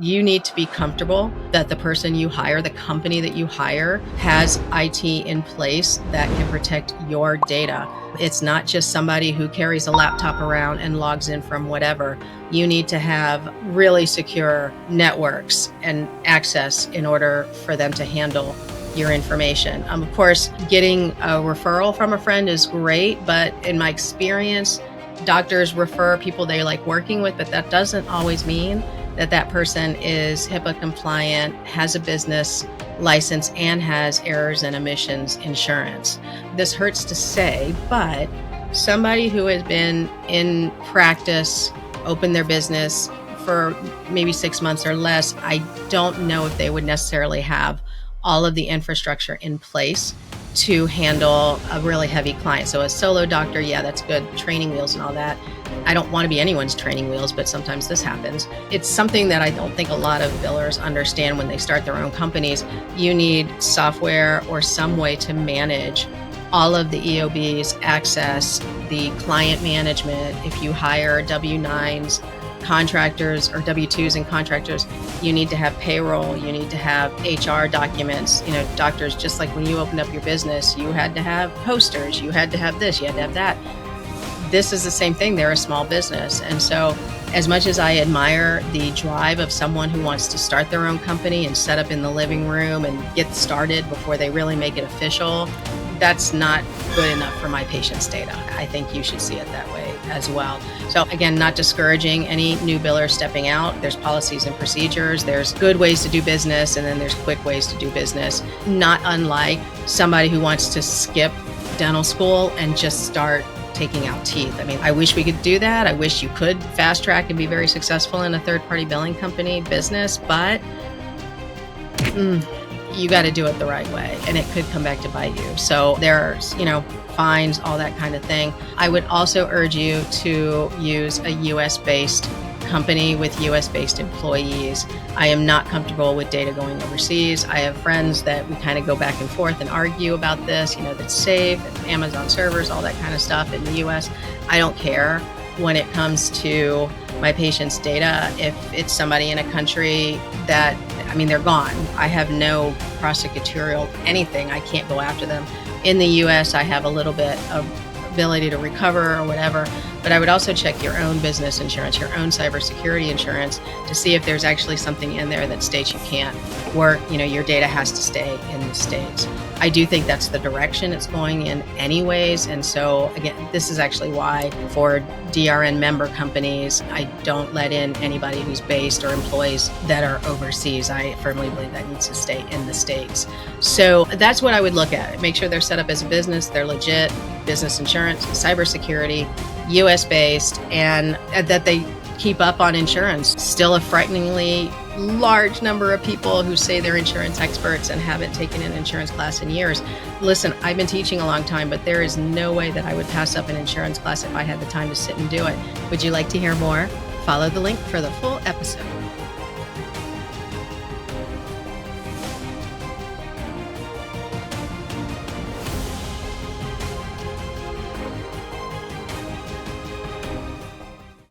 You need to be comfortable that the person you hire, the company that you hire, has IT in place that can protect your data. It's not just somebody who carries a laptop around and logs in from whatever. You need to have really secure networks and access in order for them to handle your information. Of course, getting a referral from a friend is great, but in my experience, doctors refer people they like working with, but that doesn't always mean that that person is HIPAA compliant, has a business license, and has errors and omissions insurance. This hurts to say, but somebody who has been in practice, opened their business for maybe 6 months or less, I don't know if they would necessarily have all of the infrastructure in place to handle a really heavy client. So a solo doctor, yeah, that's good, training wheels and all that. I don't want to be anyone's training wheels, but sometimes this happens. It's something that I don't think a lot of billers understand when they start their own companies. You need software or some way to manage all of the EOBs, access, the client management. If you hire W-9s, contractors or W-2s and contractors, you need to have payroll, you need to have HR documents. Doctors, just like when you opened up your business, you had to have posters, you had to have this, you had to have that. This is the same thing. They're a small business. And so as much as I admire the drive of someone who wants to start their own company and set up in the living room and get started before they really make it official, that's not good enough for my patient's data. I think you should see it that way as well. So again, not discouraging any new biller stepping out. There's policies and procedures. There's good ways to do business, and then there's quick ways to do business. Not unlike somebody who wants to skip dental school and just start taking out teeth. I mean, I wish we could do that. I wish you could fast track and be very successful in a third-party billing company business, but you got to do it the right way, and it could come back to bite you. So there's, fines, all that kind of thing. I would also urge you to use a US-based company with US-based employees. I am not comfortable with data going overseas. I have friends that we kind of go back and forth and argue about this, that's safe, and Amazon servers, all that kind of stuff in the US. I don't care when it comes to my patient's data. If it's somebody in a country that, they're gone. I have no prosecutorial anything. I can't go after them. In the US, I have a little bit of ability to recover or whatever, but I would also check your own business insurance, your own cybersecurity insurance, to see if there's actually something in there that states you can't work, your data has to stay in the States. I do think that's the direction it's going in anyways. And so again, this is actually why for DRN member companies, I don't let in anybody who's based or employees that are overseas. I firmly believe that needs to stay in the States. So that's what I would look at. Make sure they're set up as a business, they're legit, business insurance, cybersecurity, US based, and that they keep up on insurance. Still a frighteningly large number of people who say they're insurance experts and haven't taken an insurance class in years. Listen, I've been teaching a long time, but there is no way that I would pass up an insurance class if I had the time to sit and do it. Would you like to hear more? Follow the link for the full episode.